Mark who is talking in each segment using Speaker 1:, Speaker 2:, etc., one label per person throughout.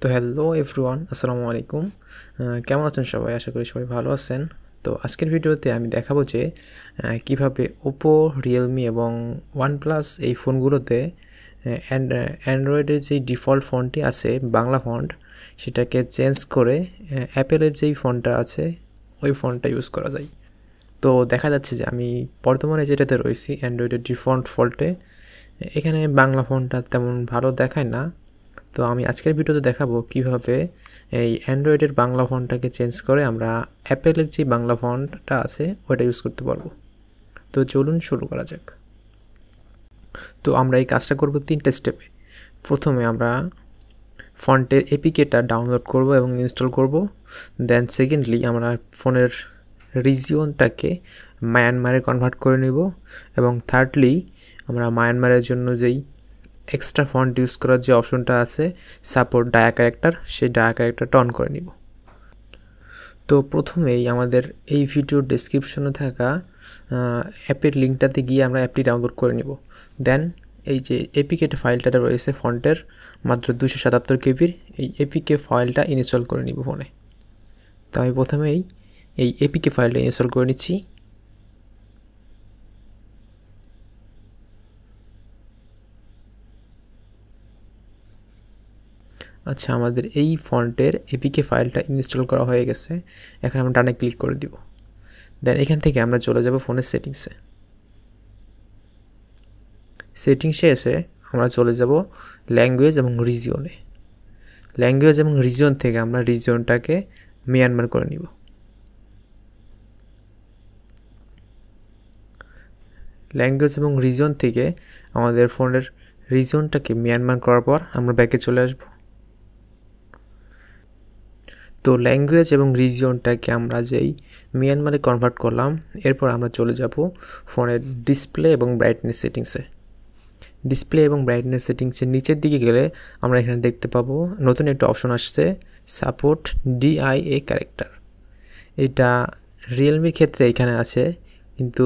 Speaker 1: তো hello everyone, আসসালামু আলাইকুম। কেমন আছেন সবাই? আশা করি সবাই ভালো আছেন। তো আজকের ভিডিওতে আমি দেখাবো যে কিভাবে ওপো, রিয়েলমি এবং ওয়ানপ্লাস এই ফোনগুলোতে অ্যান্ড্রয়েডের যেই ডিফল্ট ফন্টটি আছে বাংলা ফন্ট, সেটাকে চেঞ্জ করে অ্যাপেলের যেই ফন্টটা আছে ওই ফন্টটা ইউজ করা যায়। তো দেখা যাচ্ছে যে আমি বর্তমানে যেটাতে রয়েছি অ্যান্ড্রয়েডের ডিফল্ট ফল্টে, এখানে বাংলা ফন্টটা তেমন ভালো দেখায় না। তো আমি আজকের ভিডিওতে দেখাবো কিভাবে এই অ্যান্ড্রয়েডের বাংলা ফন্টটাকে চেঞ্জ করে আমরা অ্যাপেলের যে বাংলা ফন্টটা আছে ওটা ইউজ করতে পারবো। তো চলুন শুরু করা যাক। তো আমরা এই কাজটা করব 3টে স্টেপে। প্রথমে আমরা ফন্টের এপিকেটা ডাউনলোড করব এবং ইনস্টল করব। দেন সেকেন্ডলি আমরা ফোনের রিজিয়নটাকে মায়ানমারে কনভার্ট করে নেব এবং থার্ডলি আমরা মায়ানমারের জন্য যেই এক্সট্রা ফন্ট ইউজ করার যে অপশনটা আছে সাপোর্ট ডায়া ক্যারেক্টার, সেই ডায়া ক্যারেক্টারটা অন করে নিব। তো প্রথমেই আমাদের এই ভিডিওর ডেসক্রিপশনে থাকা অ্যাপের লিঙ্কটাতে গিয়ে আমরা অ্যাপটি ডাউনলোড করে নিব। দেন এই যে এপিকে ফাইলটা রয়েছে ফন্টের মাত্র 277 কেবির, এই এপিকে ফাইলটা ইনস্টল করে নিব ফোনে। তো আমি প্রথমেই এই এপিকে ফাইলটা ইনস্টল করে নিচ্ছি। আচ্ছা, আমাদের এই ফন্টের এপিকে ফাইলটা ইনস্টল করা হয়ে গেছে। এখন আমরা ডানে ক্লিক করে দিব। দেন এখান থেকে আমরা চলে যাব ফোনের সেটিংসে। সেটিংসে এসে আমরা চলে যাব ল্যাঙ্গুয়েজ এবং রিজিয়নে। ল্যাঙ্গুয়েজ এবং রিজিয়ন থেকে আমরা রিজিয়নটাকে মিয়ানমার করে নিব। ল্যাঙ্গুয়েজ এবং রিজিয়ন থেকে আমাদের ফোনের রিজিয়নটাকে মিয়ানমার করার পর আমরা ব্যাকে চলে আসব। তো ল্যাঙ্গুয়েজ এবং রিজিয়নটাকে আমরা যেই মিয়ানমারে কনভার্ট করলাম, এরপর আমরা চলে যাব ফোনের ডিসপ্লে এবং ব্রাইটনেস সেটিংসে। ডিসপ্লে এবং ব্রাইটনেস সেটিংসের নিচের দিকে গেলে আমরা এখানে দেখতে পাবো নতুন একটা অপশন আসছে, সাপোর্ট ডিআইএ ক্যারেক্টার। এটা রিয়েলমির ক্ষেত্রে এখানে আছে, কিন্তু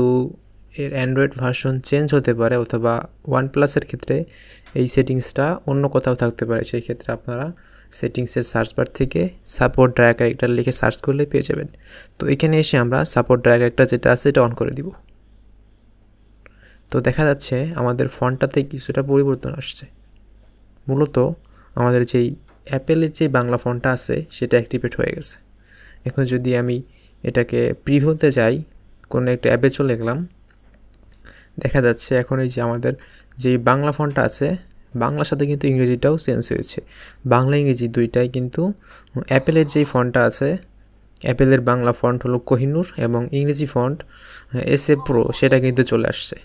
Speaker 1: এর অ্যান্ড্রয়েড ভার্সন চেঞ্জ হতে পারে, অথবা ওয়ানপ্লাসের ক্ষেত্রে এই সেটিংসটা অন্য কোথাও থাকতে পারে। সেই ক্ষেত্রে আপনারা সেটিংসের সার্চ বার থেকে সাপোর্ট ডায়া ক্যারেক্টার লিখে সার্চ করলে পেয়ে যাবেন। তো এখানে এসে আমরা সাপোর্ট ডায়া ক্যারেক্টার যেটা আছে এটা অন করে দিব। তো দেখা যাচ্ছে আমাদের ফন্টটাতে কিছুটা পরিবর্তন আসছে। মূলত আমাদের যেই অ্যাপেলের যে বাংলা ফন্টটা আছে সেটা অ্যাক্টিভেট হয়ে গেছে। এখন যদি আমি এটাকে প্রিভিউতে যাই, কোনো একটা অ্যাপে চলে গেলাম, দেখা যাচ্ছে এখন এই যে আমাদের যেই বাংলা ফন্টটা আছে, বাংলার সাথে কিন্তু ইংরেজিটাও চেঞ্জ হয়েছে। বাংলা ইংরেজি দুইটাই কিন্তু অ্যাপেলের যেই ফন্টটা আছে, অ্যাপেলের বাংলা ফন্ট হলো কোহিনূর এবং ইংরেজি ফন্ট এসএ প্রো, সেটা কিন্তু চলে আসছে।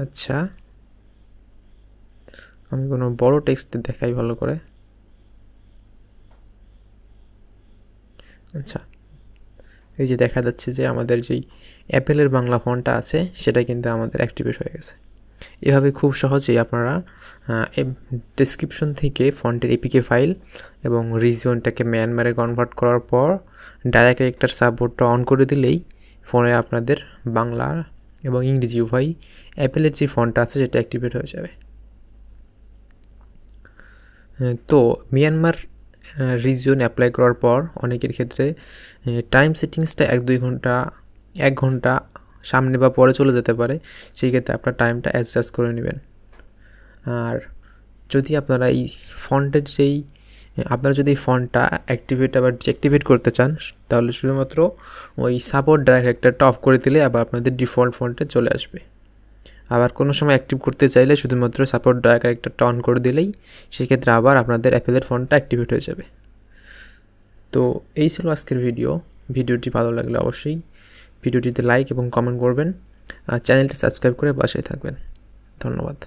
Speaker 1: আচ্ছা, আমি কোনো বড় টেক্সট দেখাই ভালো করে। আচ্ছা, এই যে দেখা যাচ্ছে যে আমাদের যেই অ্যাপেলের বাংলা ফন্টটা আছে সেটা কিন্তু আমাদের অ্যাক্টিভেট হয়ে গেছে। এভাবে খুব সহজেই আপনারা ডেসক্রিপশন থেকে ফন্টের এপিকে ফাইল এবং রিজিয়নটাকে মিয়ানমারে কনভার্ট করার পর ডায়া ক্যারেক্টার সাপোর্টটা অন করে দিলেই ফোনে আপনাদের বাংলা এবং ইংরেজি উভয় অ্যাপেলের যে ফন্টটা আছে সেটা অ্যাক্টিভেট হয়ে যাবে। তো মিয়ানমার রিজিয়ন অ্যাপ্লাই করার পর অনেকের ক্ষেত্রে টাইম সেটিংসটা 1 ঘন্টা সামনে বা পরে চলে যেতে পারে। সেই ক্ষেত্রে আপনার টাইমটা অ্যাডজাস্ট করে নেবেন। আর যদি আপনারা এই ফন্টের আপনারা যদি ফন্টটা অ্যাক্টিভেট আবার ডিঅ্যাক্টিভেট করতে চান, তাহলে শুধুমাত্র ওই সাপোর্ট ডায়া ক্যারেক্টারটা অফ করে দিলে আবার আপনাদের ডিফল্ট ফন্টে চলে আসবে। আবার কোনো সময় অ্যাক্টিভ করতে চাইলে শুধুমাত্র সাপোর্ট ডায়া ক্যারেক্টারটা অন করে দিলেই সেক্ষেত্রে আবার আপনাদের অ্যাপেলের ফন্টটা অ্যাক্টিভেট হয়ে যাবে। তো এই ছিল আজকের ভিডিওটি ভালো লাগলে অবশ্যই ভিডিওটিতে লাইক এবং কমেন্ট করবেন, আর চ্যানেলটি সাবস্ক্রাইব করে পাশেই থাকবেন। ধন্যবাদ।